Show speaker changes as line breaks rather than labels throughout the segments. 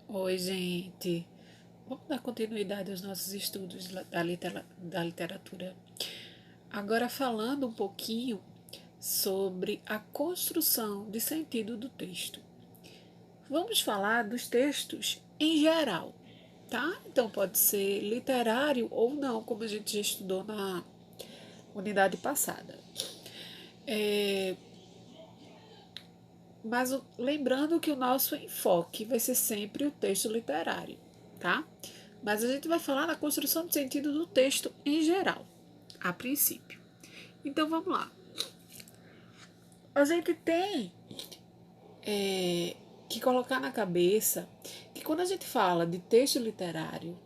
Oi, gente. Vamos dar continuidade aos nossos estudos da literatura. Agora falando um pouquinho sobre a construção de sentido do texto. Vamos falar dos textos em geral, tá? Então pode ser literário ou não, como a gente já estudou na unidade passada. Mas lembrando que o nosso enfoque vai ser sempre o texto literário, tá? Mas a gente vai falar na construção de sentido do texto em geral, a princípio. Então vamos lá. A gente tem que colocar na cabeça que quando a gente fala de texto literário,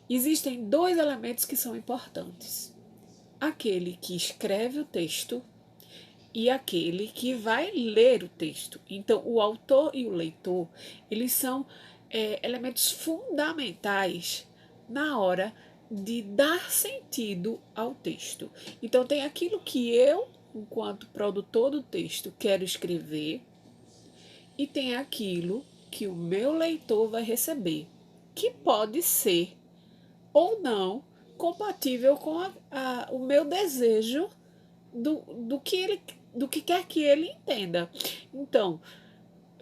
existem dois elementos que são importantes: aquele que escreve o texto e aquele que vai ler o texto. Então, o autor e o leitor, eles são elementos fundamentais na hora de dar sentido ao texto. Então, tem aquilo que eu, enquanto produtor do texto, quero escrever, e tem aquilo que o meu leitor vai receber, que pode ser ou não compatível com o meu desejo do que quer que ele entenda. Então,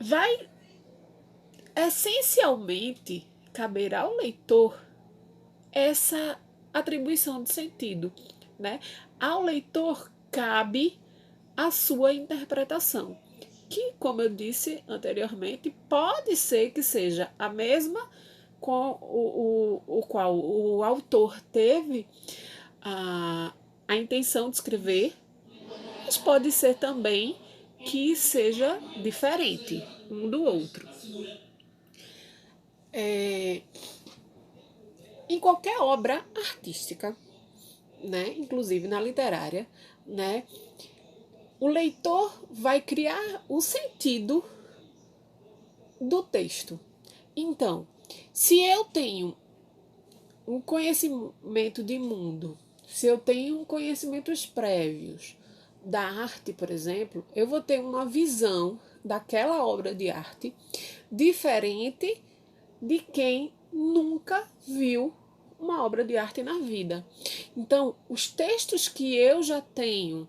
vai essencialmente caber ao leitor essa atribuição de sentido, né? Ao leitor cabe a sua interpretação, que, como eu disse anteriormente, pode ser que seja a mesma com o qual o autor teve a intenção de escrever, mas pode ser também que seja diferente um do outro. Em qualquer obra artística, né, inclusive na literária, né, o leitor vai criar o sentido do texto. Então, se eu tenho um conhecimento de mundo, se eu tenho conhecimentos prévios da arte, por exemplo, eu vou ter uma visão daquela obra de arte diferente de quem nunca viu uma obra de arte na vida. Então, os textos que eu já tenho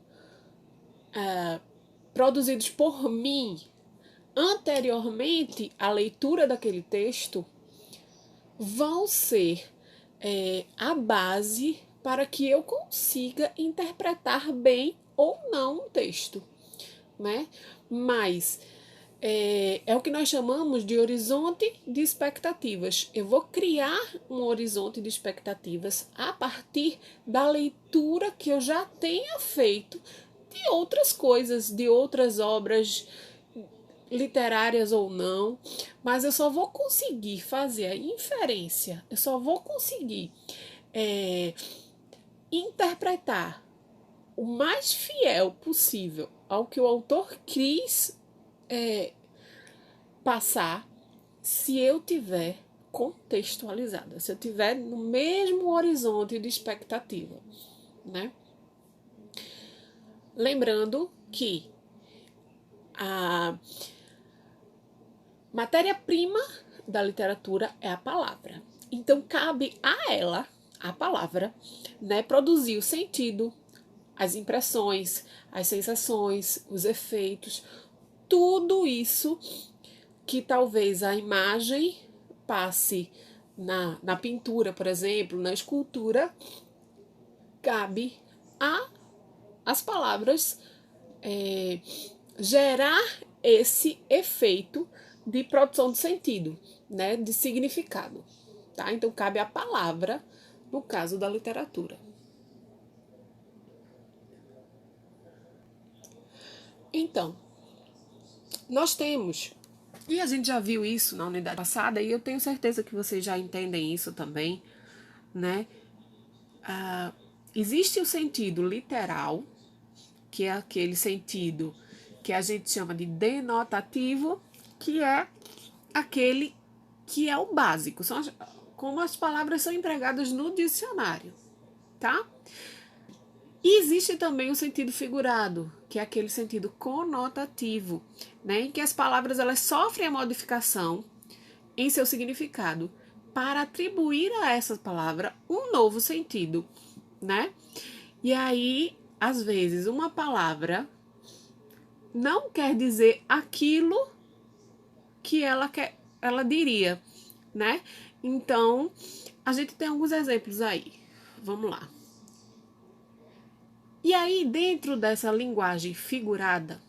produzidos por mim anteriormente à leitura daquele texto vão ser a base para que eu consiga interpretar bem ou não um texto, né? Mas é o que nós chamamos de horizonte de expectativas. Eu vou criar um horizonte de expectativas a partir da leitura que eu já tenha feito de outras coisas, de outras obras literárias ou não, mas eu só vou conseguir fazer a inferência, eu só vou conseguir interpretar o mais fiel possível ao que o autor quis passar se eu tiver contextualizada, se eu tiver no mesmo horizonte de expectativa, né? Lembrando que a matéria-prima da literatura é a palavra. Então cabe a ela, a palavra, né, produzir o sentido, as impressões, as sensações, os efeitos, tudo isso que talvez a imagem passe na pintura, por exemplo, na escultura, cabe a as palavras gerar esse efeito de produção de sentido, né, de significado, tá? Então cabe a palavra no caso da literatura. Então, nós temos, e a gente já viu isso na unidade passada, e eu tenho certeza que vocês já entendem isso também, né? Existe o sentido literal, que é aquele sentido que a gente chama de denotativo, que é aquele que é o básico, como as palavras são empregadas no dicionário, tá? E existe também o sentido figurado, que é aquele sentido conotativo, né, em que as palavras elas sofrem a modificação em seu significado para atribuir a essa palavra um novo sentido, né? E aí, às vezes, uma palavra não quer dizer aquilo que ela diria, né? Então, a gente tem alguns exemplos aí. Vamos lá. E aí, dentro dessa linguagem figurada,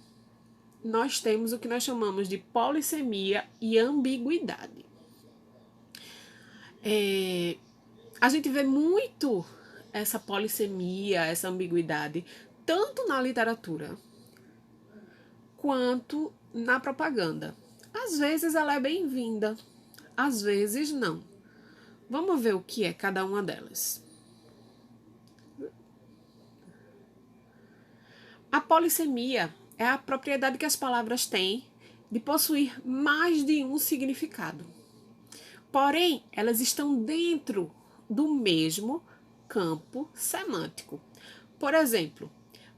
nós temos o que nós chamamos de polissemia e ambiguidade. A gente vê muito essa polissemia, essa ambiguidade, tanto na literatura quanto na propaganda. Às vezes ela é bem-vinda, às vezes não. Vamos ver o que é cada uma delas. A polissemia é a propriedade que as palavras têm de possuir mais de um significado. Porém, elas estão dentro do mesmo campo semântico. Por exemplo,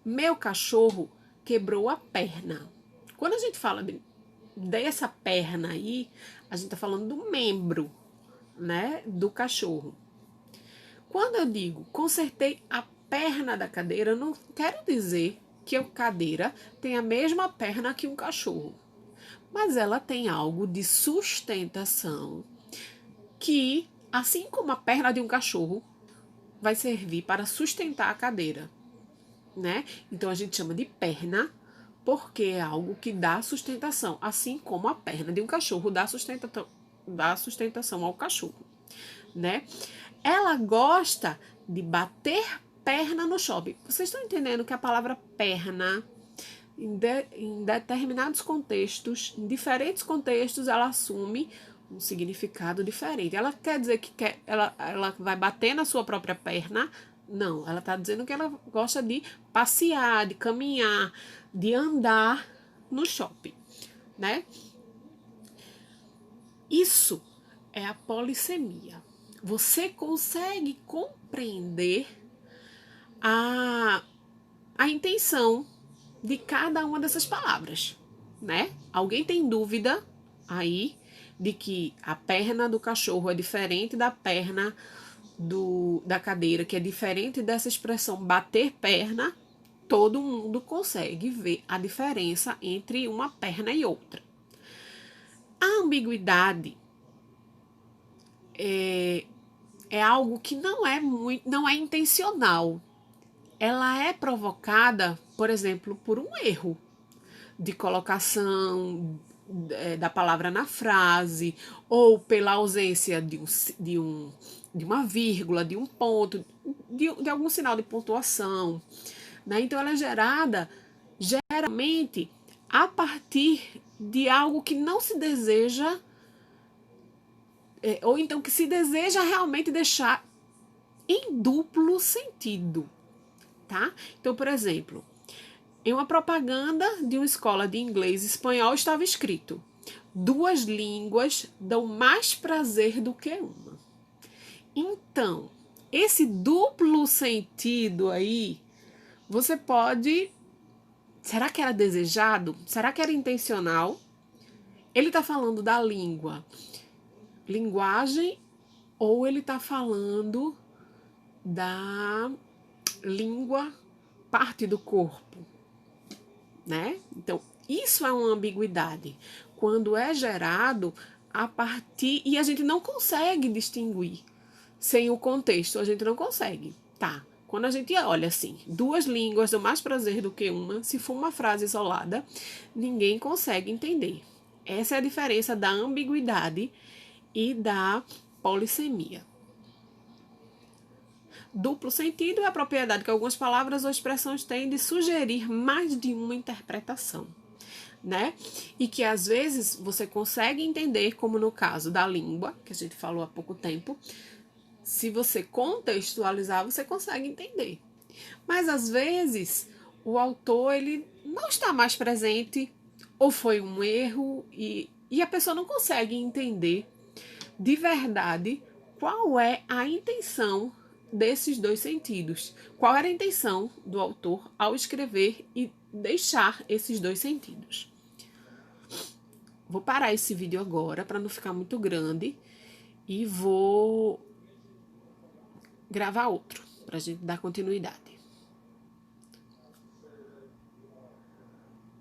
meu cachorro quebrou a perna. Quando a gente fala dessa perna aí, a gente está falando do membro, né, do cachorro. Quando eu digo consertei a perna da cadeira, eu não quero dizer que a cadeira tem a mesma perna que um cachorro, mas ela tem algo de sustentação que, assim como a perna de um cachorro, vai servir para sustentar a cadeira, né? Então a gente chama de perna porque é algo que dá sustentação, assim como a perna de um cachorro dá sustentação ao cachorro, né? Ela gosta de bater perna no shopping. Vocês estão entendendo que a palavra perna, em determinados contextos, em diferentes contextos, ela assume um significado diferente. Ela quer dizer que ela vai bater na sua própria perna? Não, ela está dizendo que ela gosta de passear, de caminhar, de andar no shopping, né? Isso é a polissemia. Você consegue compreender a intenção de cada uma dessas palavras, né? Alguém tem dúvida aí de que a perna do cachorro é diferente da perna da cadeira, que é diferente dessa expressão bater perna? Todo mundo consegue ver a diferença entre uma perna e outra. A ambiguidade é algo que não é intencional. Ela é provocada, por exemplo, por um erro de colocação da palavra na frase, ou pela ausência de uma vírgula, de um ponto, de algum sinal de pontuação, né? Então ela é gerada geralmente a partir de algo que não se deseja, ou então que se deseja realmente deixar em duplo sentido, tá? Então, por exemplo, em uma propaganda de uma escola de inglês e espanhol estava escrito: duas línguas dão mais prazer do que uma. Então, esse duplo sentido aí, você pode... Será que era desejado? Será que era intencional? Ele está falando da língua, linguagem, ou ele está falando da língua, parte do corpo, né? Então, isso é uma ambiguidade. Quando é gerado a partir... E a gente não consegue distinguir sem o contexto, a gente não consegue, tá? Quando a gente olha assim, duas línguas dão mais prazer do que uma, se for uma frase isolada, ninguém consegue entender. Essa é a diferença da ambiguidade e da polissemia. Duplo sentido é a propriedade que algumas palavras ou expressões têm de sugerir mais de uma interpretação, né? E que às vezes você consegue entender, como no caso da língua, que a gente falou há pouco tempo. Se você contextualizar, você consegue entender. Mas às vezes o autor ele não está mais presente, ou foi um erro, e a pessoa não consegue entender de verdade qual é a intenção desses dois sentidos. Qual era a intenção do autor ao escrever e deixar esses dois sentidos? Vou parar esse vídeo agora para não ficar muito grande e vou gravar outro para a gente dar continuidade.